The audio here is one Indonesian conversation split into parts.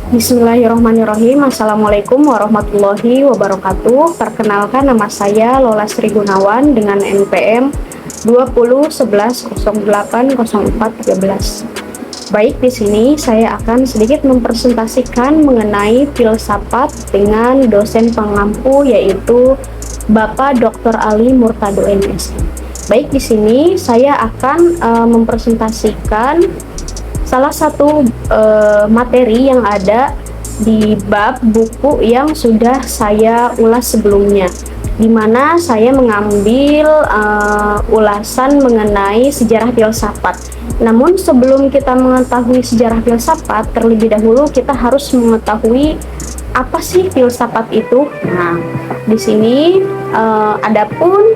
Bismillahirrahmanirrahim. Assalamualaikum warahmatullahi wabarakatuh. Perkenalkan, nama saya Lola Sri Gunawan dengan NPM 2011080413. Baik, di sini saya akan sedikit mempresentasikan mengenai filsafat dengan dosen pengampu, yaitu Bapak Dr. Ali Murtado MS. Baik, di sini saya akan mempresentasikan salah satu materi yang ada di bab buku yang sudah saya ulas sebelumnya, di mana saya mengambil ulasan mengenai sejarah filsafat. Namun sebelum kita mengetahui sejarah filsafat, terlebih dahulu kita harus mengetahui apa sih filsafat itu. Nah, di sini adapun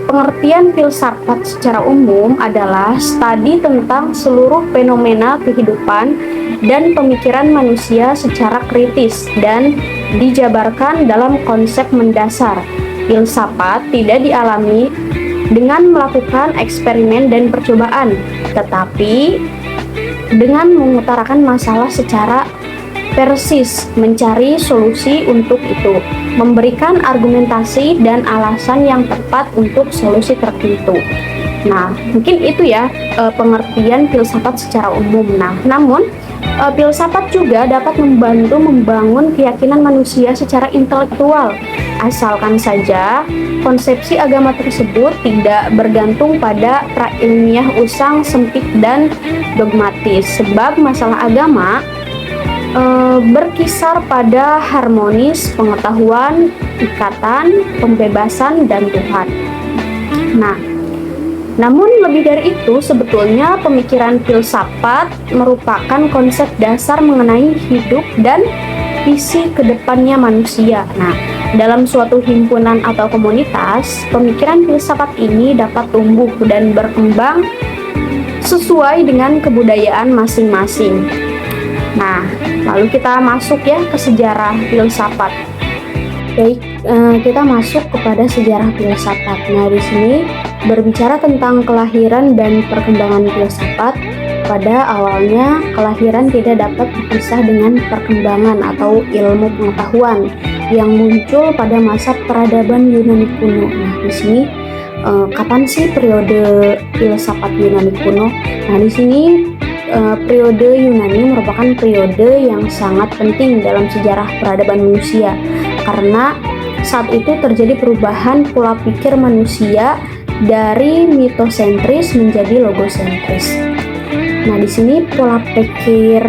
pengertian filsafat secara umum adalah studi tentang seluruh fenomena kehidupan dan pemikiran manusia secara kritis dan dijabarkan dalam konsep mendasar. Filsafat tidak dialami dengan melakukan eksperimen dan percobaan, tetapi dengan mengutarakan masalah secara persis, mencari solusi untuk itu, memberikan argumentasi dan alasan yang tepat untuk solusi tertentu. Nah, mungkin itu ya pengertian filsafat secara umum. Namun filsafat juga dapat membantu membangun keyakinan manusia secara intelektual, asalkan saja konsepsi agama tersebut tidak bergantung pada prailmiah usang, sempit, dan dogmatis. Sebab masalah agama berkisar pada harmonis, pengetahuan, ikatan, pembebasan, dan Tuhan. Nah, namun lebih dari itu, sebetulnya pemikiran filsafat merupakan konsep dasar mengenai hidup dan visi kedepannya manusia. Nah, dalam suatu himpunan atau komunitas, pemikiran filsafat ini dapat tumbuh dan berkembang sesuai dengan kebudayaan masing-masing. Nah, lalu kita masuk ya ke sejarah filsafat. Baik, kita masuk kepada sejarah filsafat. Nah, di sini berbicara tentang kelahiran dan perkembangan filsafat. Pada awalnya, kelahiran tidak dapat dipisah dengan perkembangan atau ilmu pengetahuan yang muncul pada masa peradaban Yunani kuno. Nah, di sini kapan sih periode filsafat Yunani kuno? Nah, di sini periode Yunani merupakan periode yang sangat penting dalam sejarah peradaban manusia, karena saat itu terjadi perubahan pola pikir manusia dari mitosentris menjadi logosentris. Nah, di sini pola pikir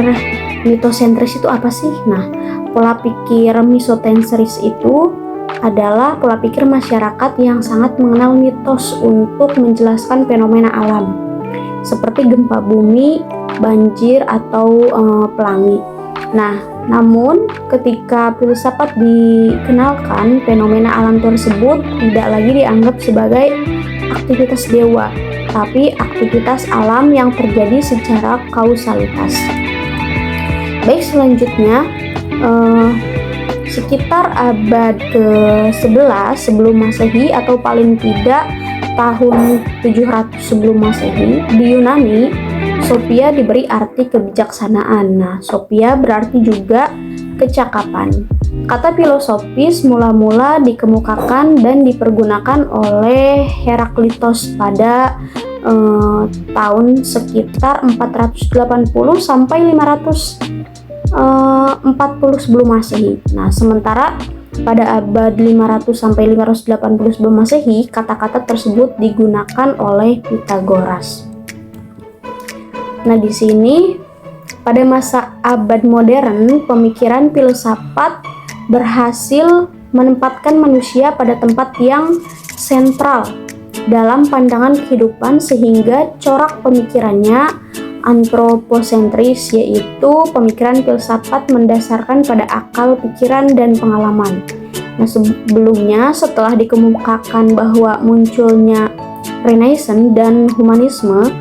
mitosentris itu apa sih? Nah, pola pikir misotensris itu adalah pola pikir masyarakat yang sangat mengenal mitos untuk menjelaskan fenomena alam, seperti gempa bumi, banjir, atau pelangi. Nah, namun ketika filsafat dikenalkan, fenomena alam tersebut tidak lagi dianggap sebagai aktivitas dewa, tapi aktivitas alam yang terjadi secara kausalitas. Baik, selanjutnya sekitar abad ke-11 sebelum Masehi atau paling tidak tahun 700 sebelum Masehi, di Yunani Sophia diberi arti kebijaksanaan. Nah, Sophia berarti juga kecakapan. Kata filosofis mula-mula dikemukakan dan dipergunakan oleh Heraklitos pada tahun sekitar 480 sampai 540 sebelum Masehi. Nah, sementara pada abad 500 sampai 580 sebelum Masehi, kata-kata tersebut digunakan oleh Pythagoras. Nah, di sini pada masa abad modern, pemikiran filsafat berhasil menempatkan manusia pada tempat yang sentral dalam pandangan kehidupan, sehingga corak pemikirannya antroposentris, yaitu pemikiran filsafat mendasarkan pada akal, pikiran, dan pengalaman. Nah, sebelumnya setelah dikemukakan bahwa munculnya Renaissance dan humanisme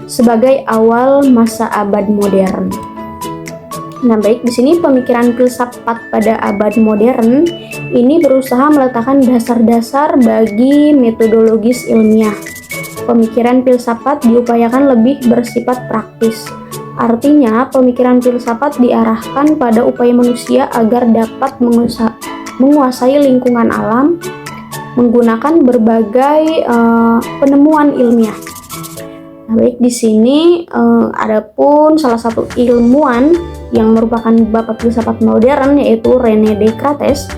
sebagai awal masa abad modern. Nah, baik, di sini pemikiran filsafat pada abad modern ini berusaha meletakkan dasar-dasar bagi metodologis ilmiah. Pemikiran filsafat diupayakan lebih bersifat praktis, Artinya, pemikiran filsafat diarahkan pada upaya manusia agar dapat menguasai lingkungan alam menggunakan berbagai penemuan ilmiah. Nah, baik di sini adapun salah satu ilmuwan yang merupakan bapak filsafat modern yaitu René Descartes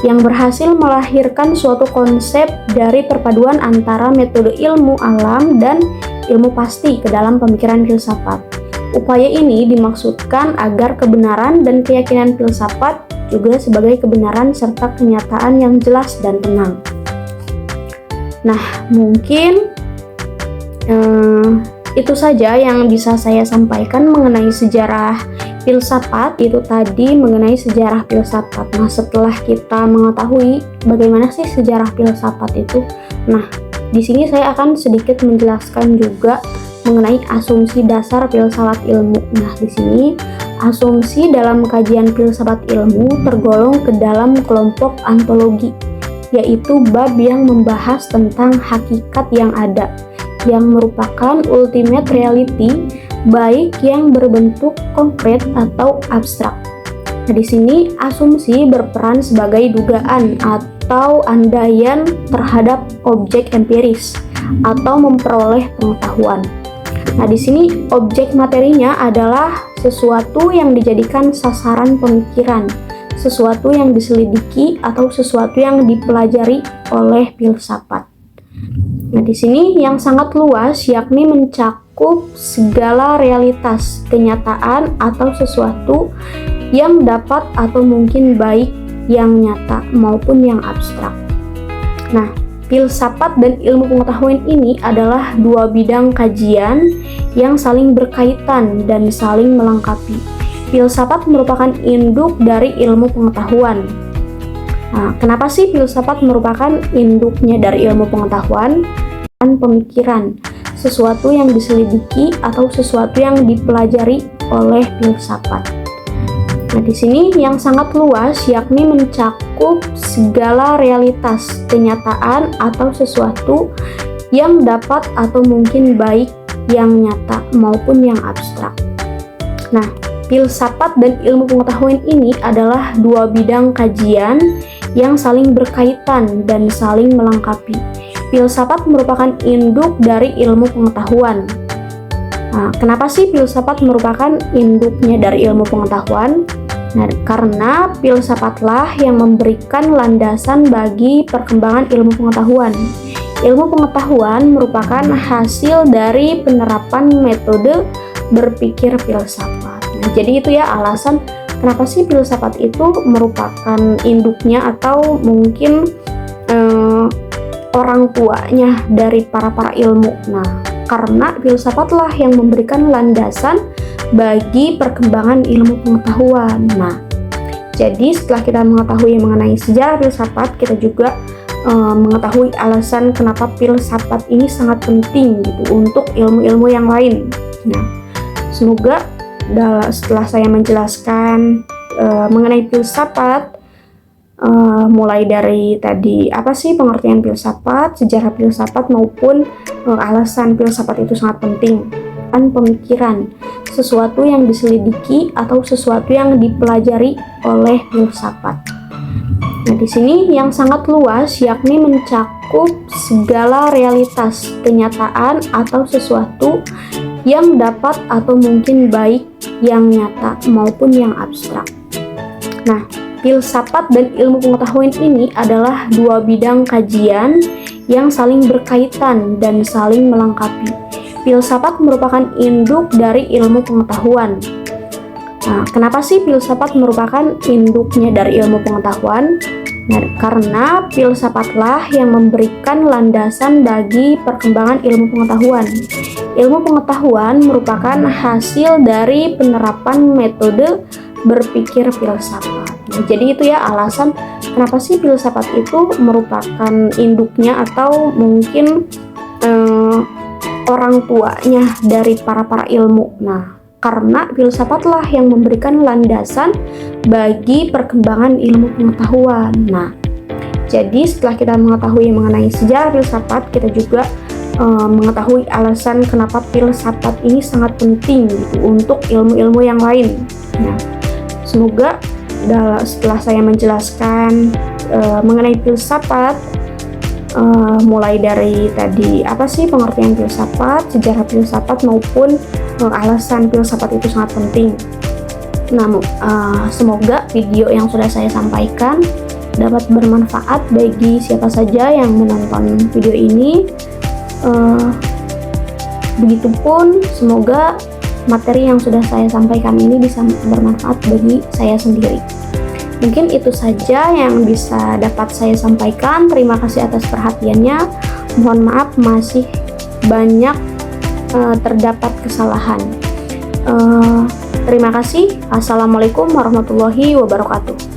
yang berhasil melahirkan suatu konsep dari perpaduan antara metode ilmu alam dan ilmu pasti ke dalam pemikiran filsafat. Upaya ini dimaksudkan agar kebenaran dan keyakinan filsafat juga sebagai kebenaran serta kenyataan yang jelas dan tenang. Nah, mungkin itu saja yang bisa saya sampaikan mengenai sejarah filsafat. Itu tadi mengenai sejarah filsafat. Nah, setelah kita mengetahui bagaimana sih sejarah filsafat itu, nah, di sini saya akan sedikit menjelaskan juga mengenai asumsi dasar filsafat ilmu. Nah, di sini asumsi dalam kajian filsafat ilmu tergolong ke dalam kelompok ontologi, yaitu bab yang membahas tentang hakikat yang ada, yang merupakan ultimate reality, baik yang berbentuk konkret atau abstrak. Nah, di sini asumsi berperan sebagai dugaan atau andaian terhadap objek empiris atau memperoleh pengetahuan. Nah, di sini objek materinya adalah sesuatu yang dijadikan sasaran pemikiran, sesuatu yang diselidiki atau sesuatu yang dipelajari oleh filsafat. Nah, di sini yang sangat luas yakni mencakup segala realitas, kenyataan atau sesuatu yang dapat atau mungkin baik yang nyata maupun yang abstrak. Nah, filsafat dan ilmu pengetahuan ini adalah dua bidang kajian yang saling berkaitan dan saling melengkapi. Filsafat merupakan induk dari ilmu pengetahuan. Nah, kenapa sih filsafat merupakan induknya dari ilmu pengetahuan dan pemikiran? Sesuatu yang diselidiki atau sesuatu yang dipelajari oleh filsafat. Nah, di sini yang sangat luas yakni mencakup segala realitas, kenyataan atau sesuatu yang dapat atau mungkin baik yang nyata maupun yang abstrak. Nah, filsafat dan ilmu pengetahuan ini adalah dua bidang kajian yang saling berkaitan dan saling melengkapi. Filsafat merupakan induk dari ilmu pengetahuan. Nah, kenapa sih filsafat merupakan induknya dari ilmu pengetahuan? Nah, karena filsafatlah yang memberikan landasan bagi perkembangan ilmu pengetahuan. Ilmu pengetahuan merupakan hasil dari penerapan metode berpikir filsafat. Nah, jadi itu ya alasan kenapa sih filsafat itu merupakan induknya atau mungkin orang tuanya dari para ilmu. Nah, karena filsafatlah yang memberikan landasan bagi perkembangan ilmu pengetahuan. Nah, jadi setelah kita mengetahui mengenai sejarah filsafat, kita juga mengetahui alasan kenapa filsafat ini sangat penting gitu untuk ilmu-ilmu yang lain. Nah, semoga setelah saya menjelaskan mengenai filsafat, mulai dari tadi apa sih pengertian filsafat, sejarah filsafat maupun alasan filsafat itu sangat penting. Pemikiran, sesuatu yang diselidiki atau sesuatu yang dipelajari oleh filsafat. Nah, di sini yang sangat luas yakni mencakup segala realitas, kenyataan atau sesuatu yang dapat atau mungkin baik yang nyata maupun yang abstrak. Nah, filsafat dan ilmu pengetahuan ini adalah dua bidang kajian yang saling berkaitan dan saling melengkapi. Filsafat merupakan induk dari ilmu pengetahuan. Nah, kenapa sih filsafat merupakan induknya dari ilmu pengetahuan? Nah, karena filsafatlah yang memberikan landasan bagi perkembangan ilmu pengetahuan. Ilmu pengetahuan merupakan hasil dari penerapan metode berpikir filsafat. Nah, jadi itu ya alasan kenapa sih filsafat itu merupakan induknya atau mungkin orang tuanya dari para ilmu. Nah, karena filsafatlah yang memberikan landasan bagi perkembangan ilmu pengetahuan. Nah, jadi setelah kita mengetahui mengenai sejarah filsafat, kita juga mengetahui alasan kenapa filsafat ini sangat penting gitu, untuk ilmu-ilmu yang lain. Nah, semoga setelah saya menjelaskan mengenai filsafat, mulai dari tadi apa sih pengertian filsafat, sejarah filsafat, maupun alasan filsafat itu sangat penting. Nah, semoga video yang sudah saya sampaikan dapat bermanfaat bagi siapa saja yang menonton video ini. Begitupun semoga materi yang sudah saya sampaikan ini bisa bermanfaat bagi saya sendiri. Mungkin itu saja yang bisa dapat saya sampaikan. Terima kasih atas perhatiannya. Mohon maaf masih banyak terdapat kesalahan. Terima kasih. Assalamualaikum warahmatullahi wabarakatuh.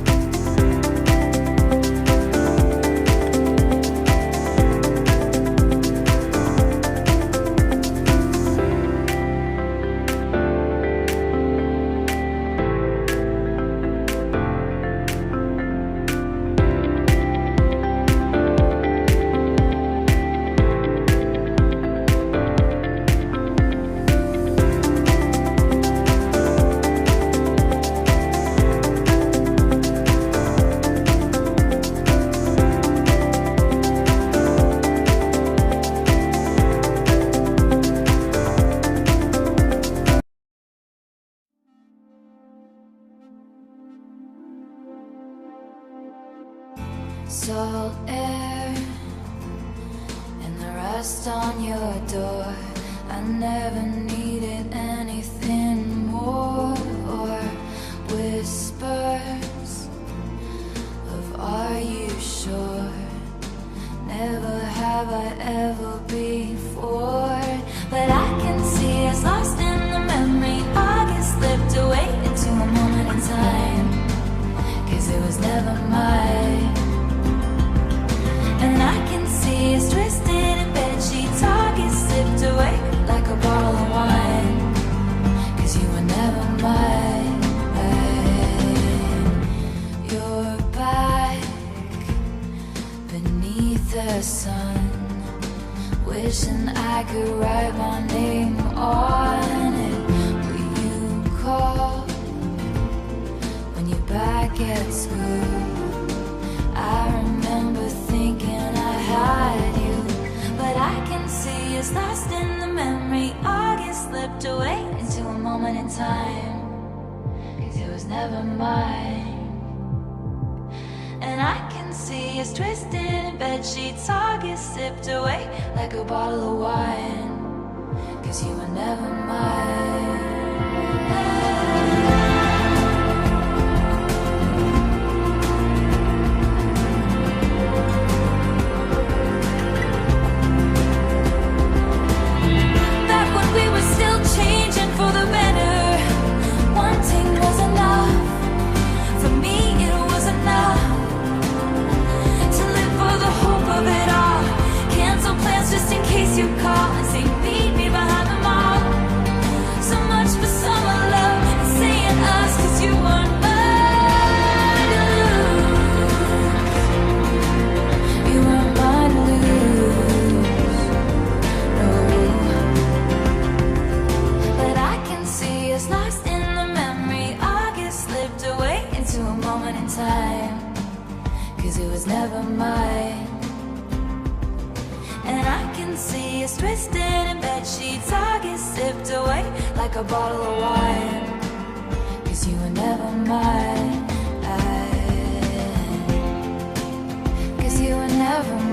Salt air and the rust on your door. I never needed anything more, or whispers of "Are you sure?" Never have I ever before, but I can see us lost in the memory. I get slipped away into a moment in time, 'cause it was never mine. And I can see us twisted in bedsheets, all get slipped away like a bottle of wine, 'cause you were never mine. You're back beneath the sun, wishing I could write my name on it. Will you call when you're back at school? I remember thinking I had you, but I can see us lost in the memory. I get slipped away into a moment in time, 'cause it was never mine. And I can see us twisted in bedsheets. I get sipped away like a bottle of wine, 'cause you were never mine. Just in case you call and say meet me behind the mall. So much for summer love and saying us, 'cause you weren't mine to lose. You weren't mine to lose. No. But I can see us lost in the memory. I get slipped away into a moment in time, 'cause it was never mine. And I can see us twisted in bedsheets. I get sipped away like a bottle of wine, 'cause you were never mine. 'Cause you were never mine.